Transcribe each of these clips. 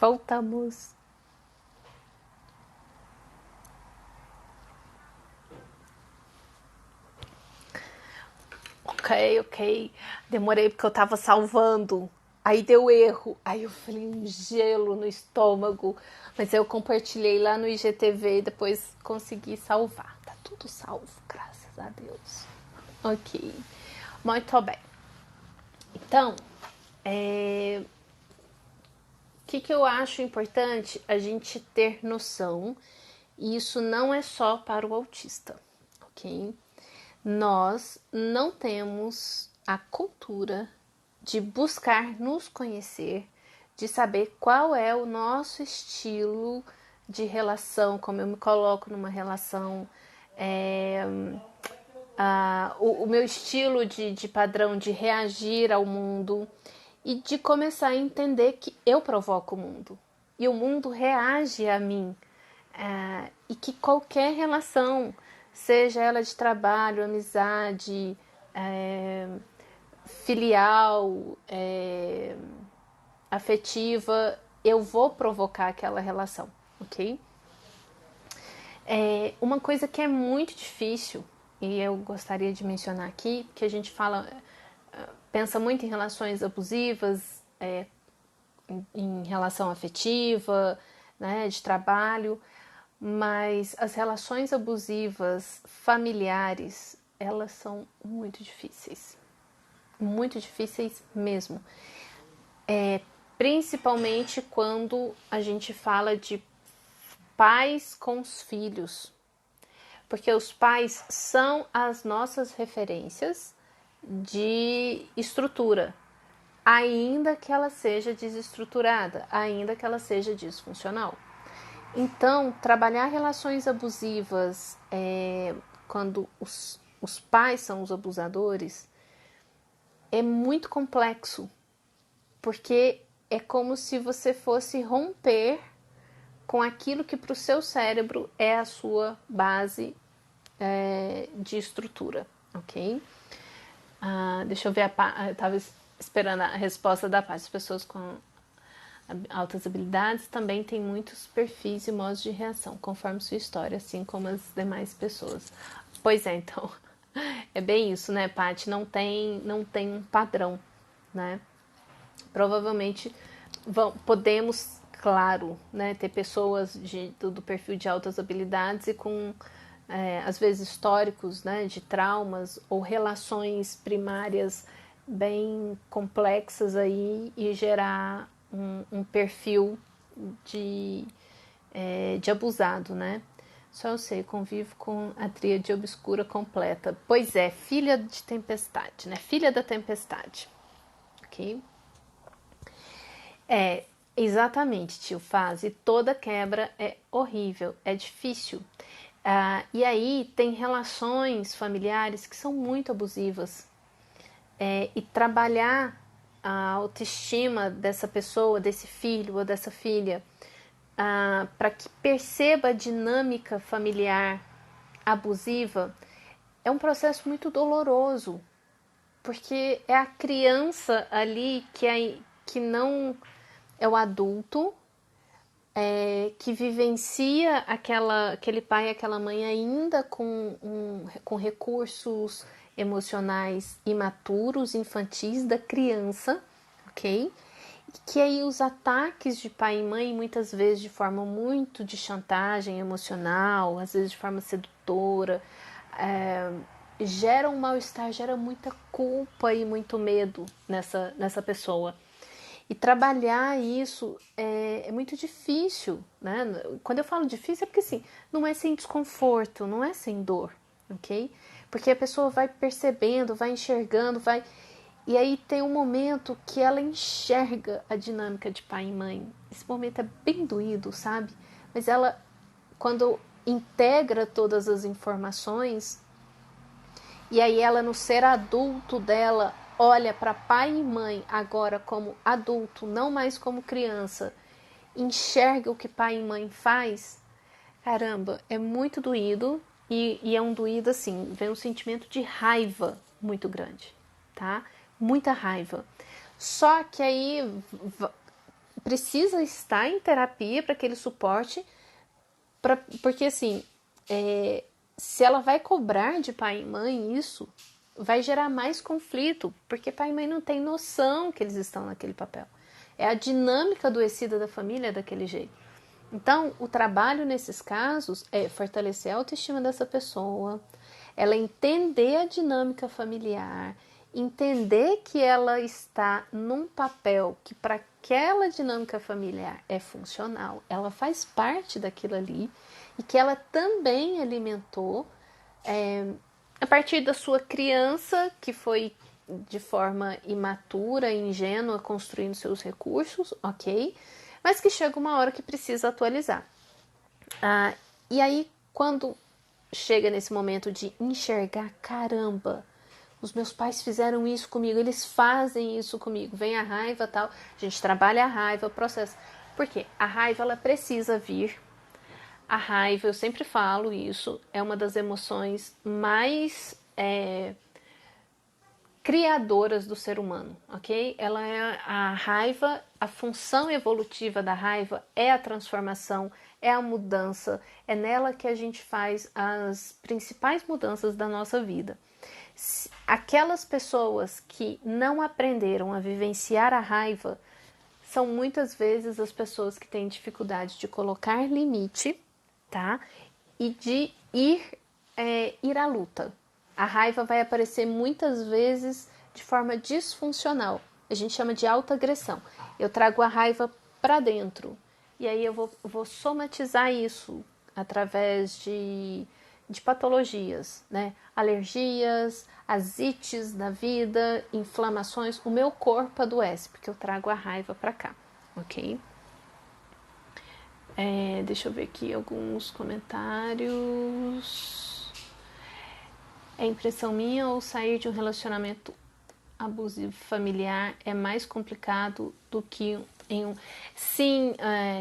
Voltamos. Ok. Demorei porque eu tava salvando. Aí deu erro. Aí eu falei um gelo no estômago. Mas eu compartilhei lá no IGTV e depois consegui salvar. Tá tudo salvo, graças a Deus. Ok. Muito bem. Então, o que eu acho importante a gente ter noção, e isso não é só para o autista, ok? Nós não temos a cultura de buscar nos conhecer, de saber qual é o nosso estilo de relação, como eu me coloco numa relação, o meu estilo de padrão de reagir ao mundo e de começar a entender que eu provoco o mundo e o mundo reage a mim, e que qualquer relação, seja ela de trabalho, amizade, filial, afetiva, eu vou provocar aquela relação, ok? Uma coisa que é muito difícil, e eu gostaria de mencionar aqui, que a gente fala, pensa muito em relações abusivas, em relação afetiva, né, de trabalho, mas as relações abusivas familiares, elas são muito difíceis mesmo. Principalmente quando a gente fala de pais com os filhos, porque os pais são as nossas referências de estrutura, ainda que ela seja desestruturada, ainda que ela seja disfuncional. Então, trabalhar relações abusivas quando os pais são os abusadores é muito complexo, porque é como se você fosse romper com aquilo que para o seu cérebro é a sua base de estrutura, ok? Deixa eu ver eu estava esperando a resposta da parte. As pessoas com altas habilidades também têm muitos perfis e modos de reação, conforme sua história, assim como as demais pessoas. Pois é, então, é bem isso, né, Paty? Não tem um padrão, né? Provavelmente podemos, claro, né, ter pessoas do perfil de altas habilidades e com, às vezes, históricos, né, de traumas ou relações primárias bem complexas aí e gerar um perfil de, de abusado, né? Só eu sei, convivo com a tríade obscura completa. Pois é, filha de tempestade, né? Filha da tempestade, ok? Exatamente, tio Faz. E toda quebra é horrível, é difícil. E aí tem relações familiares que são muito abusivas. E trabalhar a autoestima dessa pessoa, desse filho ou dessa filha, para que perceba a dinâmica familiar abusiva, é um processo muito doloroso, porque é a criança ali que não é o adulto, que vivencia aquele pai e aquela mãe ainda com recursos emocionais imaturos, infantis da criança, ok? Que aí os ataques de pai e mãe, muitas vezes de forma muito de chantagem emocional, às vezes de forma sedutora, geram um mal-estar, gera muita culpa e muito medo nessa pessoa. E trabalhar isso é muito difícil, né? Quando eu falo difícil é porque assim, não é sem desconforto, não é sem dor, ok? Porque a pessoa vai percebendo, vai enxergando, vai... E aí tem um momento que ela enxerga a dinâmica de pai e mãe. Esse momento é bem doído, sabe? Mas ela, quando integra todas as informações, e aí ela, no ser adulto dela, olha para pai e mãe agora como adulto, não mais como criança, enxerga o que pai e mãe faz, caramba, é muito doído e é um doído assim, vem um sentimento de raiva muito grande, tá? Muita raiva. Só que aí precisa estar em terapia para aquele suporte, porque assim, se ela vai cobrar de pai e mãe isso, vai gerar mais conflito, porque pai e mãe não tem noção que eles estão naquele papel. É a dinâmica adoecida da família daquele jeito. Então, o trabalho nesses casos é fortalecer a autoestima dessa pessoa, ela entender a dinâmica familiar, entender que ela está num papel que para aquela dinâmica familiar é funcional, ela faz parte daquilo ali e que ela também alimentou a partir da sua criança, que foi de forma imatura, ingênua, construindo seus recursos, ok? Mas que chega uma hora que precisa atualizar. E aí, quando chega nesse momento de enxergar, caramba, os meus pais fizeram isso comigo, eles fazem isso comigo, vem a raiva tal, a gente trabalha a raiva, processo. Por quê? A raiva, ela precisa vir. A raiva, eu sempre falo isso, é uma das emoções mais criadoras do ser humano, ok? Ela é a raiva, a função evolutiva da raiva é a transformação, é a mudança, é nela que a gente faz as principais mudanças da nossa vida. Aquelas pessoas que não aprenderam a vivenciar a raiva são muitas vezes as pessoas que têm dificuldade de colocar limite, tá? E de ir à luta. A raiva vai aparecer muitas vezes de forma disfuncional. A gente chama de autoagressão. Eu trago a raiva para dentro. E aí eu vou somatizar isso através de patologias, né? Alergias, asites da vida, inflamações. O meu corpo adoece porque eu trago a raiva para cá, ok? Deixa eu ver aqui alguns comentários. É impressão minha ou sair de um relacionamento abusivo familiar é mais complicado do que em um... Sim,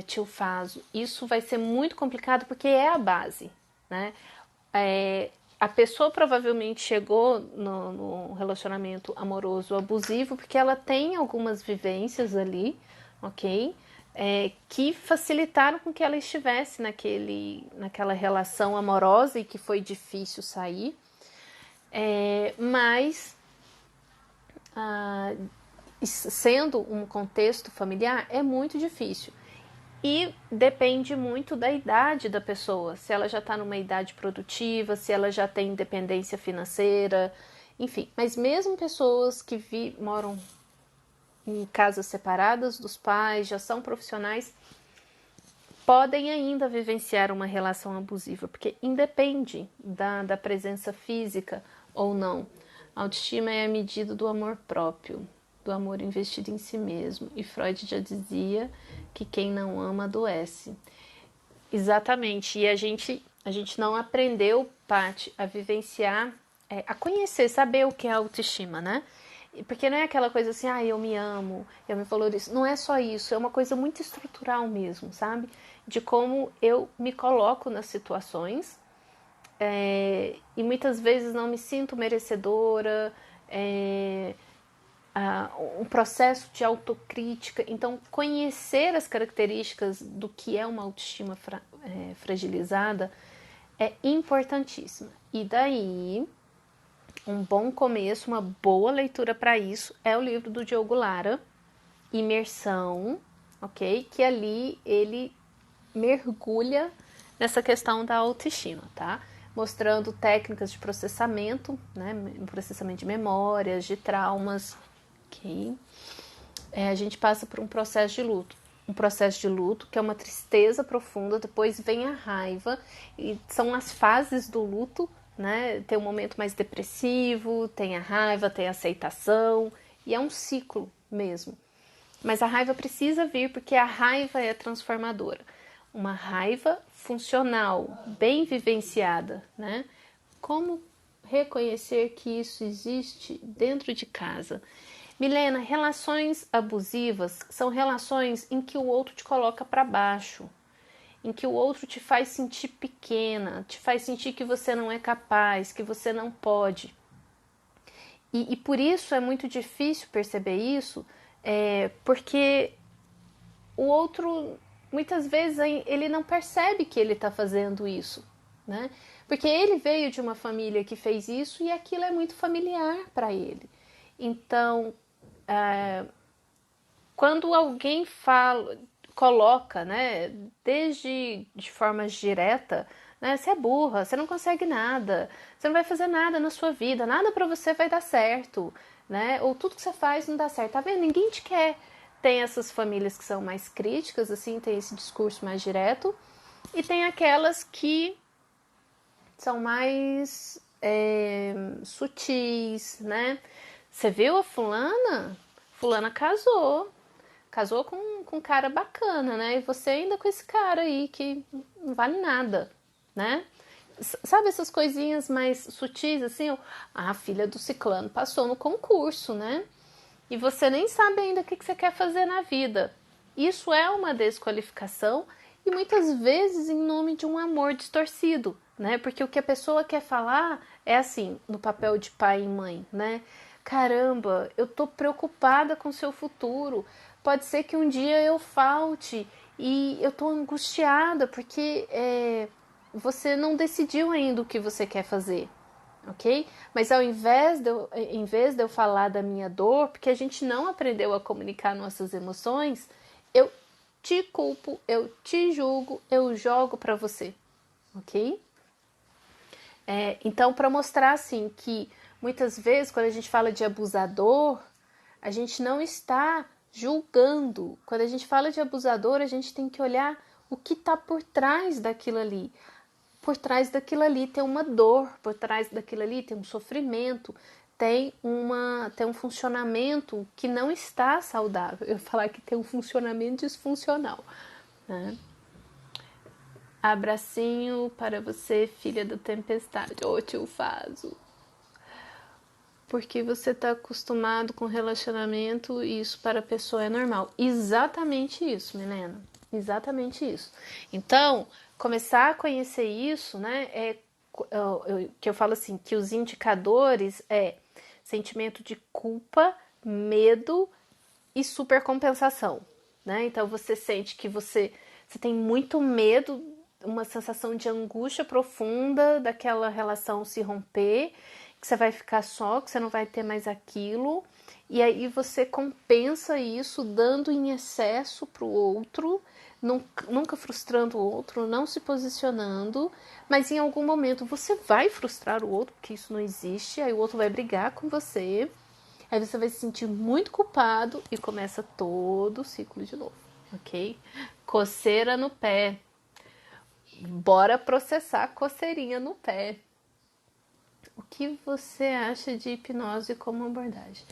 tio Faso, isso vai ser muito complicado porque é a base, né? A pessoa provavelmente chegou no relacionamento amoroso abusivo porque ela tem algumas vivências ali, ok? Que facilitaram com que ela estivesse naquela relação amorosa e que foi difícil sair. Mas sendo um contexto familiar, é muito difícil. E depende muito da idade da pessoa, se ela já está numa idade produtiva, se ela já tem independência financeira, enfim. Mas mesmo pessoas que moram em casas separadas dos pais, já são profissionais, podem ainda vivenciar uma relação abusiva, porque independe da presença física ou não. A autoestima é a medida do amor próprio, do amor investido em si mesmo. E Freud já dizia que quem não ama adoece. Exatamente. E a gente não aprendeu, Paty, a vivenciar, a conhecer, saber o que é autoestima, né? Porque não é aquela coisa assim, eu me amo, eu me valorizo. Não é só isso, é uma coisa muito estrutural mesmo, sabe? De como eu me coloco nas situações e muitas vezes não me sinto merecedora, um processo de autocrítica. Então, conhecer as características do que é uma autoestima fragilizada é importantíssimo. E daí, um bom começo, uma boa leitura para isso é o livro do Diogo Lara, Imersão, ok? Que ali ele mergulha nessa questão da autoestima, tá? Mostrando técnicas de processamento, né? Processamento de memórias, de traumas, ok? A gente passa por um processo de luto. Um processo de luto que é uma tristeza profunda, depois vem a raiva, e são as fases do luto, né? Tem um momento mais depressivo, tem a raiva, tem a aceitação, e é um ciclo mesmo. Mas a raiva precisa vir porque a raiva é transformadora. Uma raiva funcional, bem vivenciada, né? Como reconhecer que isso existe dentro de casa? Milena, relações abusivas são relações em que o outro te coloca para baixo, em que o outro te faz sentir pequena, te faz sentir que você não é capaz, que você não pode. E por isso é muito difícil perceber isso, porque o outro, muitas vezes, ele não percebe que ele está fazendo isso, né? Porque ele veio de uma família que fez isso e aquilo é muito familiar para ele. Então, quando alguém fala, coloca, né, desde de forma direta, né, você é burra, você não consegue nada, você não vai fazer nada na sua vida, nada para você vai dar certo, né? Ou tudo que você faz não dá certo, tá vendo? Ninguém te quer. Tem essas famílias que são mais críticas, assim, tem esse discurso mais direto, e tem aquelas que são mais sutis, né? Você viu a fulana? Fulana casou. Casou com um cara bacana, né? E você ainda com esse cara aí que não vale nada, né? Sabe essas coisinhas mais sutis, assim? A filha do ciclano passou no concurso, né? E você nem sabe ainda o que você quer fazer na vida. Isso é uma desqualificação e muitas vezes em nome de um amor distorcido, né? Porque o que a pessoa quer falar é assim, no papel de pai e mãe, né? Caramba, eu tô preocupada com o seu futuro. Pode ser que um dia eu falte e eu tô angustiada porque você não decidiu ainda o que você quer fazer, ok? Mas ao invés de eu falar da minha dor, porque a gente não aprendeu a comunicar nossas emoções, eu te culpo, eu te julgo, eu jogo para você, ok? Então, para mostrar assim que muitas vezes quando a gente fala de abusador, a gente não está julgando. Quando a gente fala de abusador, a gente tem que olhar o que está por trás daquilo ali. Por trás daquilo ali tem uma dor, por trás daquilo ali tem um sofrimento, tem um funcionamento que não está saudável. Eu falar que tem um funcionamento disfuncional, né? Abracinho para você, filha da tempestade. Ô tio Fazo. Porque você está acostumado com relacionamento e isso para a pessoa é normal. Exatamente isso, Milena. Exatamente isso. Então, começar a conhecer isso, né? Que eu falo assim, que os indicadores é sentimento de culpa, medo e supercompensação, né? Então você sente que você tem muito medo, uma sensação de angústia profunda daquela relação se romper, que você vai ficar só, que você não vai ter mais aquilo, e aí você compensa isso dando em excesso para o outro, nunca frustrando o outro, não se posicionando, mas em algum momento você vai frustrar o outro, porque isso não existe, aí o outro vai brigar com você, aí você vai se sentir muito culpado e começa todo o ciclo de novo, ok? Coceira no pé. Bora processar coceirinha no pé. O que você acha de hipnose como abordagem?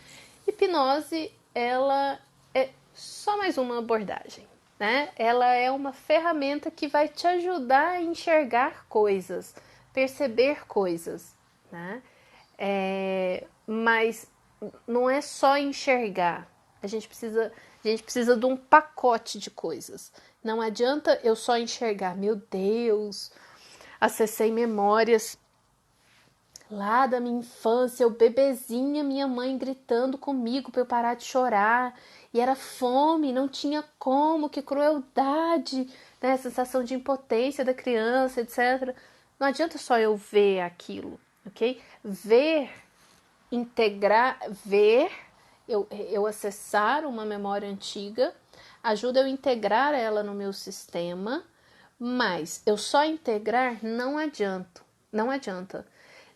Hipnose, ela é só mais uma abordagem, né? Ela é uma ferramenta que vai te ajudar a enxergar coisas, perceber coisas, né? Mas não é só enxergar. A gente precisa de um pacote de coisas. Não adianta eu só enxergar. Meu Deus, acessei memórias lá da minha infância, eu bebezinha, minha mãe gritando comigo para eu parar de chorar. E era fome, não tinha como, que crueldade, né? A sensação de impotência da criança, etc. Não adianta só eu ver aquilo, ok? Ver, eu acessar uma memória antiga, ajuda eu integrar ela no meu sistema, mas eu só integrar não adianta.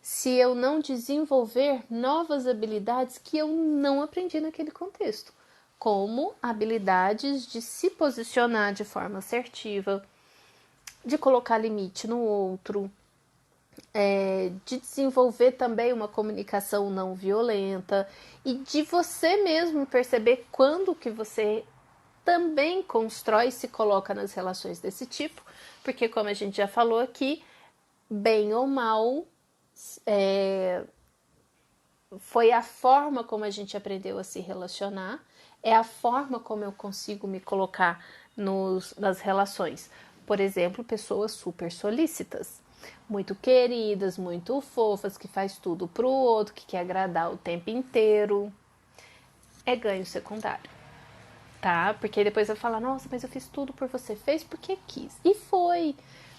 Se eu não desenvolver novas habilidades que eu não aprendi naquele contexto, como habilidades de se posicionar de forma assertiva, de colocar limite no outro, de desenvolver também uma comunicação não violenta e de você mesmo perceber quando que você também constrói e se coloca nas relações desse tipo, porque como a gente já falou aqui, bem ou mal, foi a forma como a gente aprendeu a se relacionar, é a forma como eu consigo me colocar nas relações. Por exemplo, pessoas super solícitas, muito queridas, muito fofas, que faz tudo pro outro, que quer agradar o tempo inteiro. É ganho secundário. tá? Porque depois vai falar, nossa, mas eu fiz tudo por você. Fez porque quis. E foi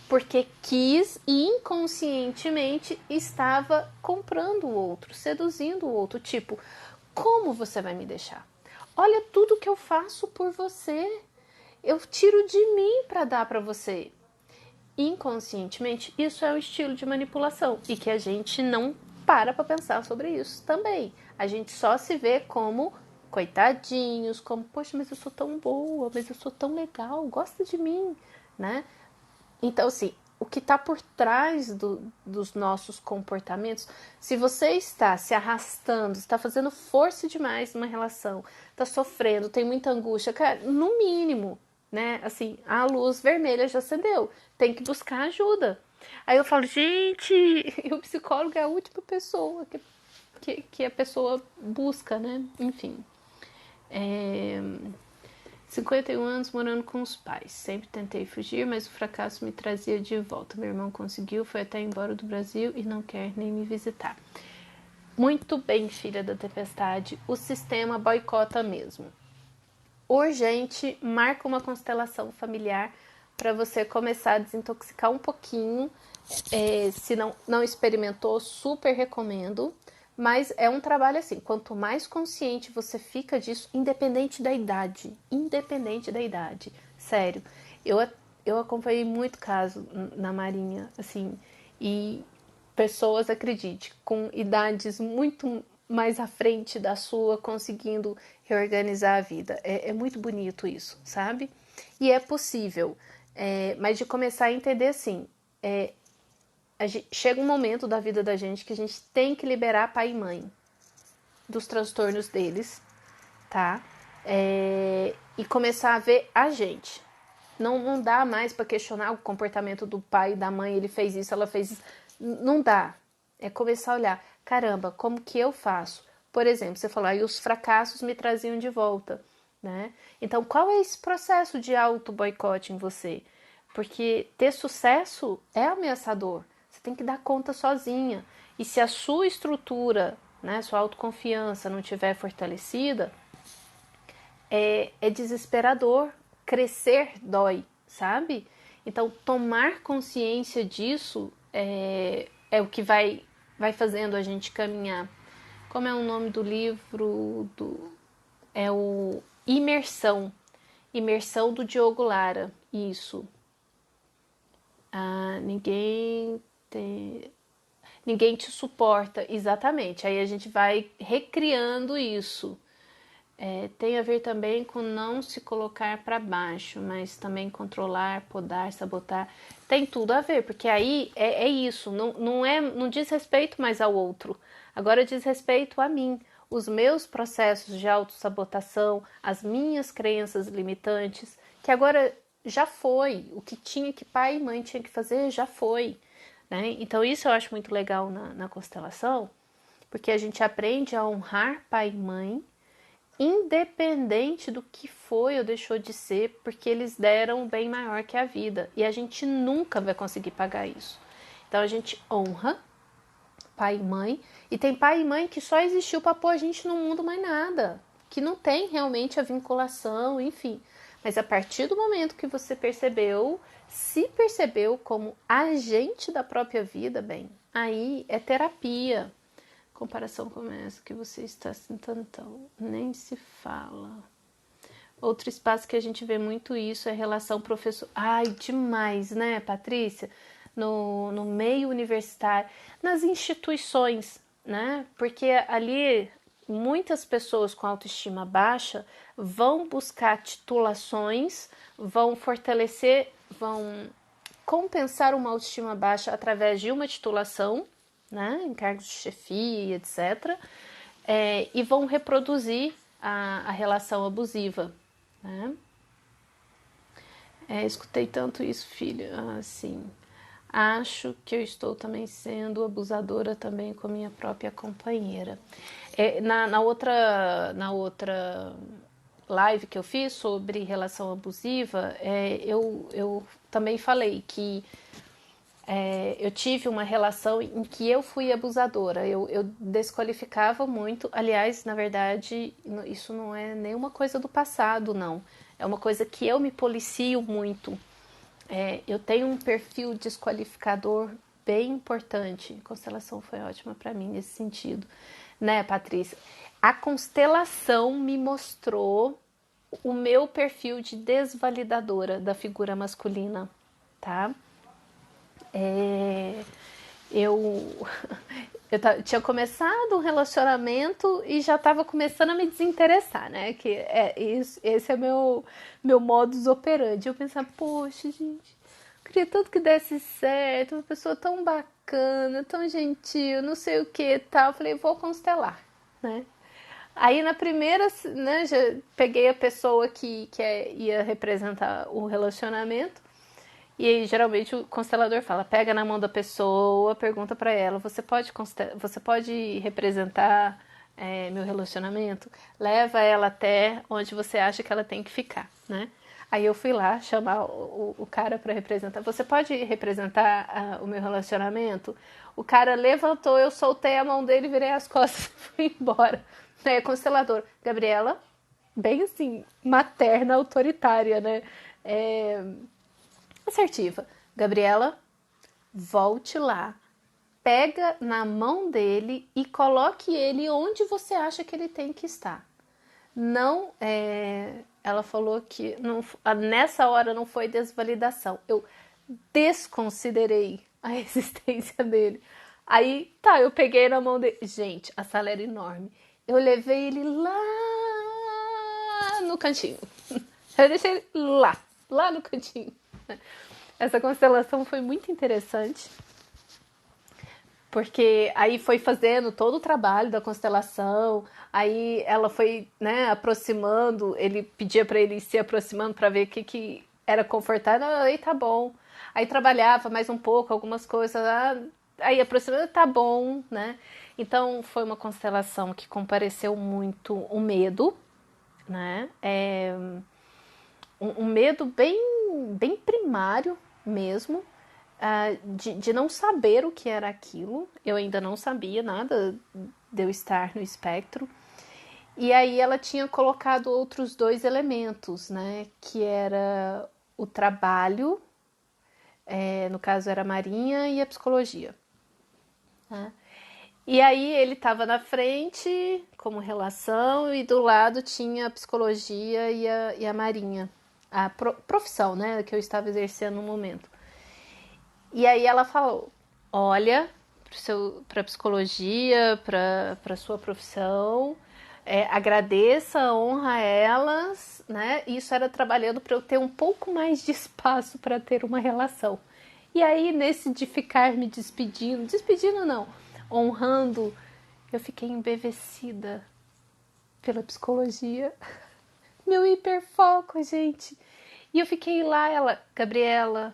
porque quis e inconscientemente estava comprando o outro, seduzindo o outro. Tipo, como você vai me deixar? Olha tudo que eu faço por você. Eu tiro de mim para dar para você. Inconscientemente, isso é um estilo de manipulação e que a gente não para pensar sobre isso também. A gente só se vê como coitadinhos, como, poxa, mas eu sou tão boa, mas eu sou tão legal, gosta de mim, né? Então, assim, o que está por trás dos nossos comportamentos, se você está se arrastando, está fazendo força demais numa relação, está sofrendo, tem muita angústia, cara, no mínimo, né? Assim, a luz vermelha já acendeu, tem que buscar ajuda. Aí eu falo, gente, o psicólogo é a última pessoa que a pessoa busca, né? Enfim. 51 anos morando com os pais. Sempre tentei fugir, mas o fracasso me trazia de volta. Meu irmão conseguiu, foi até embora do Brasil e não quer nem me visitar. Muito bem, filha da tempestade. O sistema boicota mesmo. Urgente, marca uma constelação familiar para você começar a desintoxicar um pouquinho. Se não experimentou, super recomendo. Mas é um trabalho assim, quanto mais consciente você fica disso, independente da idade. Independente da idade. Sério. Eu acompanhei muito caso na Marinha, assim, e pessoas, acredite, com idades muito mais à frente da sua, conseguindo reorganizar a vida. É muito bonito isso, sabe? E é possível. Mas de começar a entender assim, chega um momento da vida da gente que a gente tem que liberar pai e mãe dos transtornos deles, tá? E começar a ver a gente. Não dá mais para questionar o comportamento do pai e da mãe, ele fez isso, ela fez isso. Não dá. É começar a olhar, caramba, como que eu faço? Por exemplo, você falou, aí os fracassos me traziam de volta, né? Então, qual é esse processo de auto-boicote em você? Porque ter sucesso é ameaçador. Você tem que dar conta sozinha. E se a sua estrutura, né, sua autoconfiança não estiver fortalecida, é desesperador. Crescer dói, sabe? Então, tomar consciência disso é o que vai fazendo a gente caminhar. Como é o nome do livro? É o Imersão. Imersão do Diogo Lara. Isso. Ninguém te suporta. Exatamente. Aí a gente vai recriando isso. Tem a ver também com não se colocar para baixo, mas também controlar, podar, sabotar. Tem tudo a ver, porque aí é isso, não diz respeito mais ao outro, agora diz respeito a mim, os meus processos de autossabotação, as minhas crenças limitantes, que agora já foi, o que tinha que pai e mãe tinha que fazer já foi. Né? Então isso eu acho muito legal na constelação, porque a gente aprende a honrar pai e mãe, independente do que foi ou deixou de ser, porque eles deram um bem maior que a vida e a gente nunca vai conseguir pagar isso. Então a gente honra pai e mãe, e tem pai e mãe que só existiu para pôr a gente no mundo, mais nada, que não tem realmente a vinculação, enfim. Mas a partir do momento que você se percebeu como agente da própria vida, bem, aí é terapia. Comparação com essa que você está sentindo, então, nem se fala. Outro espaço que a gente vê muito isso é relação professor. Ai, demais, né, Patrícia? No meio universitário, nas instituições, né? Porque ali muitas pessoas com autoestima baixa vão buscar titulações, vão fortalecer, vão compensar uma autoestima baixa através de uma titulação, né, em cargos de chefia, etc., e vão reproduzir a relação abusiva. Né? Escutei tanto isso, filha, assim. Acho que eu estou também sendo abusadora também com a minha própria companheira. Na outra live que eu fiz sobre relação abusiva, eu também falei que Eu tive uma relação em que eu fui abusadora, eu desqualificava muito. Aliás, na verdade, isso não é nenhuma coisa do passado, não. É uma coisa que eu me policio muito. Eu tenho um perfil desqualificador bem importante. A constelação foi ótima para mim nesse sentido, né, Patrícia? A constelação me mostrou o meu perfil de desvalidadora da figura masculina, tá? Eu, tinha começado um relacionamento e já estava começando a me desinteressar, né? Esse é meu modus operandi. Eu pensava, poxa, gente, queria tanto que desse certo, uma pessoa tão bacana, tão gentil, não sei o que tal. Eu falei, vou constelar, né? Aí na primeira, né, já peguei a pessoa que ia representar o relacionamento. E aí, geralmente, o constelador fala, pega na mão da pessoa, pergunta pra ela, você pode representar meu relacionamento? Leva ela até onde você acha que ela tem que ficar, né? Aí eu fui lá chamar o cara pra representar. Você pode representar o meu relacionamento? O cara levantou, eu soltei a mão dele, virei as costas e fui embora. Aí o constelador, Gabriela, bem assim, materna, autoritária, né? Assertiva. Gabriela, volte lá, pega na mão dele e coloque ele onde você acha que ele tem que estar. Não, ela falou que não, nessa hora não foi desvalidação. Eu desconsiderei a existência dele. Aí, tá, eu peguei na mão dele. Gente, a sala era enorme. Eu levei ele lá no cantinho. Eu deixei ele lá no cantinho. Essa constelação foi muito interessante, porque aí foi fazendo todo o trabalho da constelação, aí ela foi, né, aproximando, ele pedia para ele ir se aproximando para ver o que era confortável, aí tá bom. Aí trabalhava mais um pouco, algumas coisas, aí aproximando, tá bom, né? Então foi uma constelação que compareceu muito o medo, né? Um medo bem primário mesmo, de não saber o que era aquilo. Eu ainda não sabia nada de eu estar no espectro. E aí ela tinha colocado outros dois elementos, né? Que era o trabalho, no caso era a marinha e a psicologia. Né? E aí ele estava na frente como relação e do lado tinha a psicologia e a marinha. A profissão, né, que eu estava exercendo no momento. E aí ela falou, olha para a psicologia, para sua profissão, agradeça, honra elas, né? Isso era trabalhando para eu ter um pouco mais de espaço para ter uma relação. E aí, nesse de ficar me despedindo não, honrando, eu fiquei embevecida pela psicologia. Meu hiperfoco, gente. E eu fiquei lá, ela, Gabriela,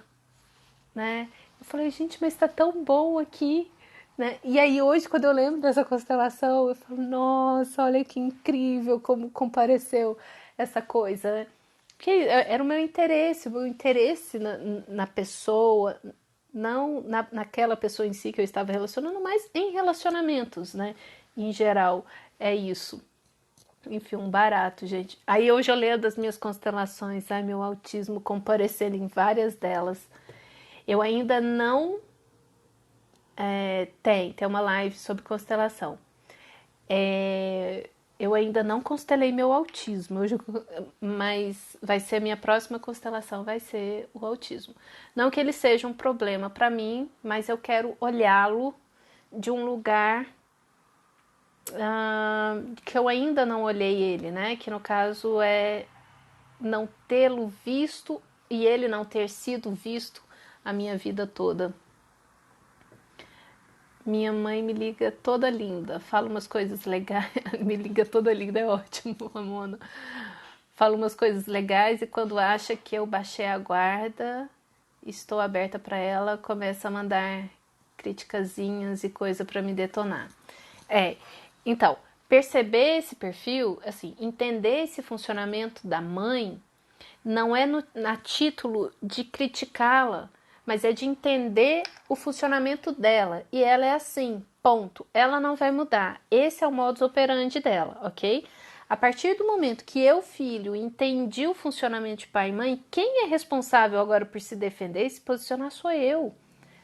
né? Eu falei, gente, mas tá tão bom aqui, né? E aí hoje, quando eu lembro dessa constelação, eu falo, nossa, olha que incrível como compareceu essa coisa, né? Porque era o meu interesse na pessoa, não naquela pessoa em si que eu estava relacionando, mas em relacionamentos, né? Em geral, é isso. Enfim, um barato, gente. Aí hoje eu leio das minhas constelações, meu autismo comparecendo em várias delas. Eu ainda não tem uma live sobre constelação. Eu ainda não constelei meu autismo, mas vai ser a minha próxima constelação, vai ser o autismo. Não que ele seja um problema para mim, mas eu quero olhá-lo de um lugar que eu ainda não olhei ele, né? Que no caso é não tê-lo visto e ele não ter sido visto a minha vida toda. Minha mãe me liga toda linda, fala umas coisas legais. Me liga toda linda, é ótimo, Ramona. Fala umas coisas legais e quando acha que eu baixei a guarda, estou aberta para ela, começa a mandar criticazinhas e coisa para me detonar. Então, perceber esse perfil, assim, entender esse funcionamento da mãe, não é a título de criticá-la, mas é de entender o funcionamento dela. E ela é assim, ponto. Ela não vai mudar. Esse é o modus operandi dela, ok? A partir do momento que eu, filho, entendi o funcionamento de pai e mãe, quem é responsável agora por se defender e se posicionar sou eu,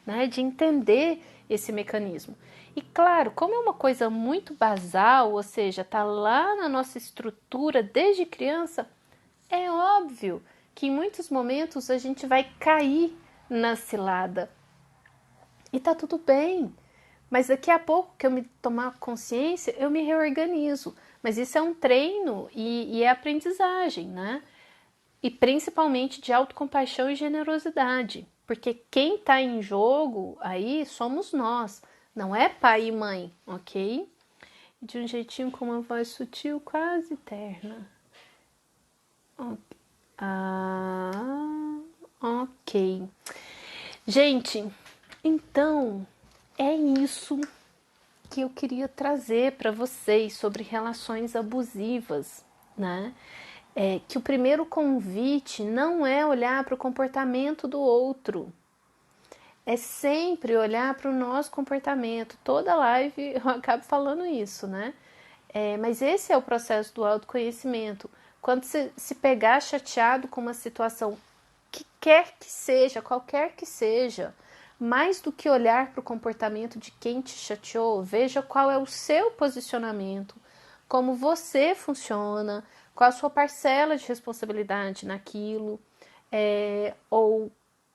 né? De entender esse mecanismo. E claro, como é uma coisa muito basal, ou seja, tá lá na nossa estrutura desde criança, é óbvio que em muitos momentos a gente vai cair na cilada. E tá tudo bem. Mas daqui a pouco que eu me tomar consciência, eu me reorganizo. Mas isso é um treino e é aprendizagem, né? E principalmente de autocompaixão e generosidade. Porque quem tá em jogo aí somos nós. Não é pai e mãe, ok? De um jeitinho com uma voz sutil, quase terna. Ok. Gente, então é isso que eu queria trazer para vocês sobre relações abusivas, né? Que o primeiro convite não é olhar para o comportamento do outro, é sempre olhar para o nosso comportamento. Toda live eu acabo falando isso, né? Mas esse é o processo do autoconhecimento. Quando você se pegar chateado com uma situação que quer que seja, qualquer que seja, mais do que olhar para o comportamento de quem te chateou, veja qual é o seu posicionamento, como você funciona, qual a sua parcela de responsabilidade naquilo, ou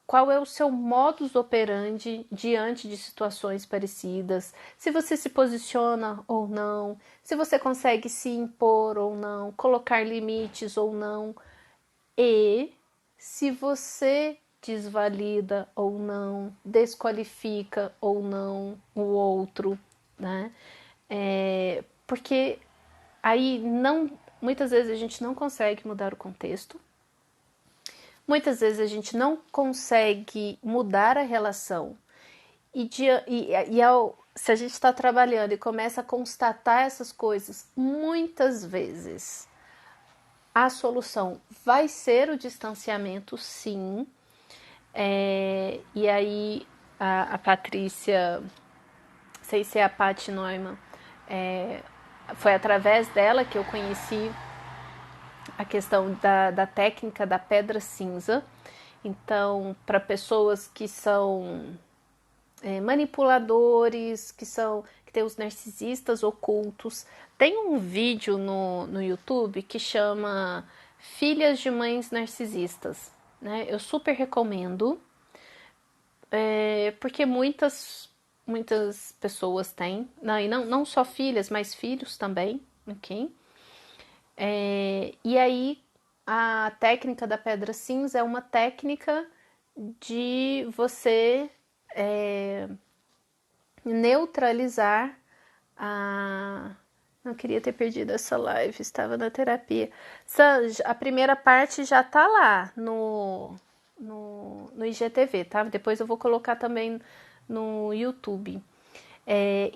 qual é o seu modus operandi diante de situações parecidas, se você se posiciona ou não, se você consegue se impor ou não, colocar limites ou não, e se você desvalida ou não, desqualifica ou não o outro, né? Porque aí não, muitas vezes a gente não consegue mudar o contexto, muitas vezes a gente não consegue mudar a relação se a gente está trabalhando e começa a constatar essas coisas, muitas vezes a solução vai ser o distanciamento, sim. E aí a Patrícia, sei se é a Paty Neumann, foi através dela que eu conheci a questão da técnica da pedra cinza. Então, para pessoas que são manipuladores, que tem os narcisistas ocultos, tem um vídeo no YouTube que chama Filhas de Mães Narcisistas, né? Eu super recomendo, porque muitas pessoas têm, e não só filhas, mas filhos também, ok? E aí a técnica da pedra cinza é uma técnica de você neutralizar a. Não queria ter perdido essa live, estava na terapia. Sanj, a primeira parte já tá lá no IGTV, tá? Depois eu vou colocar também no YouTube.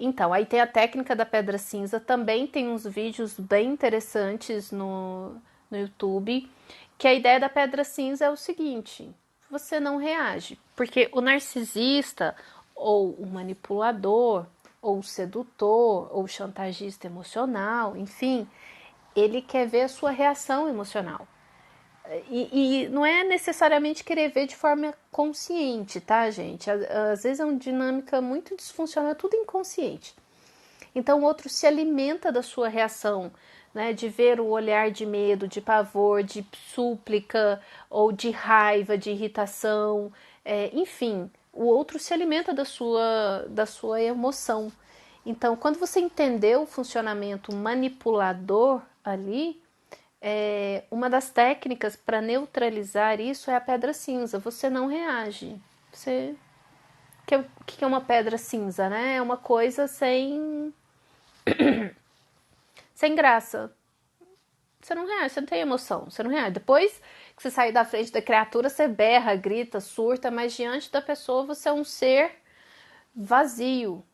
Então, aí tem a técnica da pedra cinza, também tem uns vídeos bem interessantes no YouTube, que a ideia da pedra cinza é o seguinte: você não reage, porque o narcisista, ou o manipulador, ou o sedutor, ou o chantagista emocional, enfim, ele quer ver a sua reação emocional. E não é necessariamente querer ver de forma consciente, tá, gente? Às vezes é uma dinâmica muito disfuncional, é tudo inconsciente. Então o outro se alimenta da sua reação, né? De ver o olhar de medo, de pavor, de súplica, ou de raiva, de irritação, enfim, o outro se alimenta da sua emoção. Então, quando você entendeu o funcionamento manipulador ali, uma das técnicas para neutralizar isso é a pedra cinza. Você não reage. Você... O que é uma pedra cinza, né? É uma coisa sem graça. Você não reage, você não tem emoção, você não reage. Depois que você sair da frente da criatura, você berra, grita, surta, mas diante da pessoa você é um ser vazio.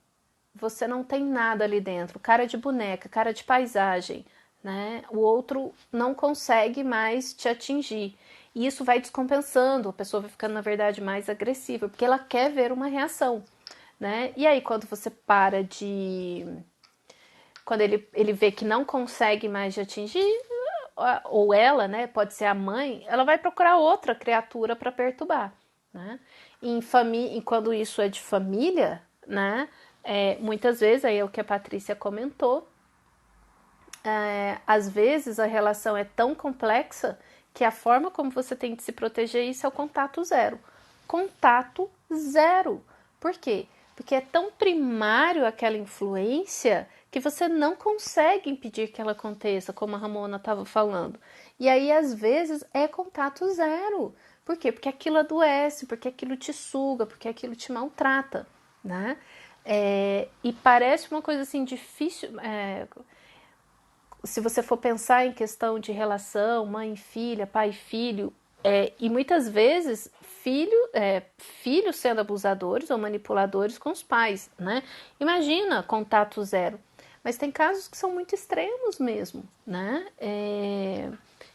Você não tem nada ali dentro. Cara de boneca, cara de paisagem, né? O outro não consegue mais te atingir. E isso vai descompensando, a pessoa vai ficando, na verdade, mais agressiva, porque ela quer ver uma reação, né? E aí, quando você para de... Quando ele vê que não consegue mais te atingir, ou ela, né, pode ser a mãe, ela vai procurar outra criatura para perturbar, né? E quando isso é de família, né, muitas vezes, aí é o que a Patrícia comentou, às vezes a relação é tão complexa que a forma como você tem de se proteger isso é o contato zero. Contato zero. Por quê? Porque é tão primário aquela influência que você não consegue impedir que ela aconteça, como a Ramona estava falando. E aí, às vezes, é contato zero. Por quê? Porque aquilo adoece, porque aquilo te suga, porque aquilo te maltrata, né? E parece uma coisa assim difícil... se você for pensar em questão de relação, mãe e filha, pai e filho, e muitas vezes filhos sendo abusadores ou manipuladores com os pais, né? Imagina contato zero. Mas tem casos que são muito extremos mesmo, né?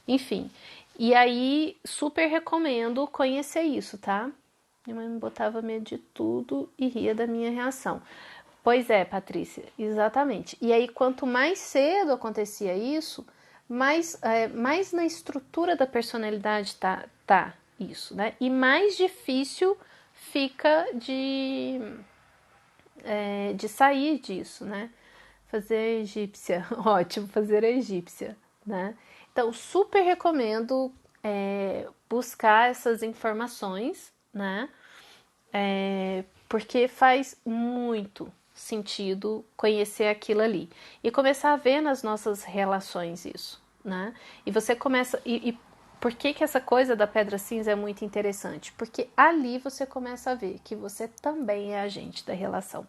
Enfim. E aí, super recomendo conhecer isso, tá? Minha mãe me botava medo de tudo e ria da minha reação. Pois é, Patrícia, exatamente. E aí, quanto mais cedo acontecia isso, mais na estrutura da personalidade tá isso, né? E mais difícil fica de sair disso, né? Fazer egípcia, ótimo, fazer egípcia, né? Então, super recomendo buscar essas informações, né? Porque faz muito sentido conhecer aquilo ali e começar a ver nas nossas relações isso, né? E você começa e por que essa coisa da pedra cinza é muito interessante? Porque ali você começa a ver que você também é agente da relação.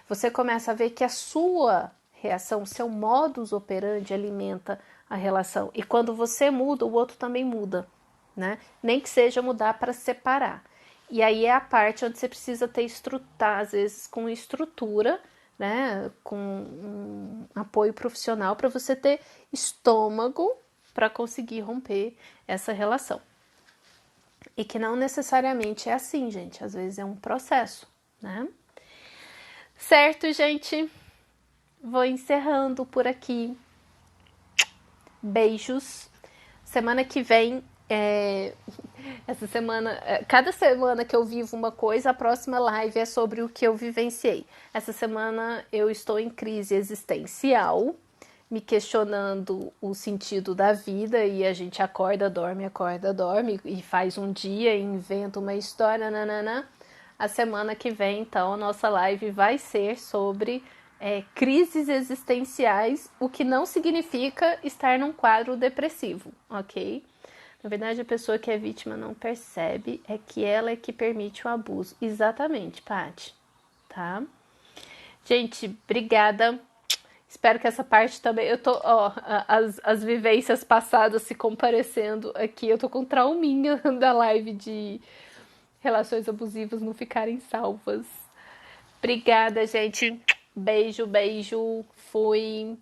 Você começa a ver que a sua reação, o seu modus operandi alimenta a relação. E quando você muda, o outro também muda, né? Nem que seja mudar para separar. E aí é a parte onde você precisa ter às vezes com estrutura, né? Com um apoio profissional para você ter estômago para conseguir romper essa relação. E que não necessariamente é assim, gente. Às vezes é um processo, né? Certo, gente? Vou encerrando por aqui. Beijos. Semana que vem, essa semana, cada semana que eu vivo uma coisa, a próxima live é sobre o que eu vivenciei. Essa semana eu estou em crise existencial, me questionando o sentido da vida, e a gente acorda, dorme, e faz um dia, e inventa uma história, nananã. A semana que vem, então, a nossa live vai ser sobre crises existenciais, o que não significa estar num quadro depressivo, ok? Na verdade, a pessoa que é vítima não percebe, é que ela é que permite o abuso. Exatamente, Paty, tá? Gente, obrigada. Espero que essa parte também... Eu tô, as vivências passadas se comparecendo aqui. Eu tô com trauminha da live de relações abusivas não ficarem salvas. Obrigada, gente. Beijo, beijo. Fui.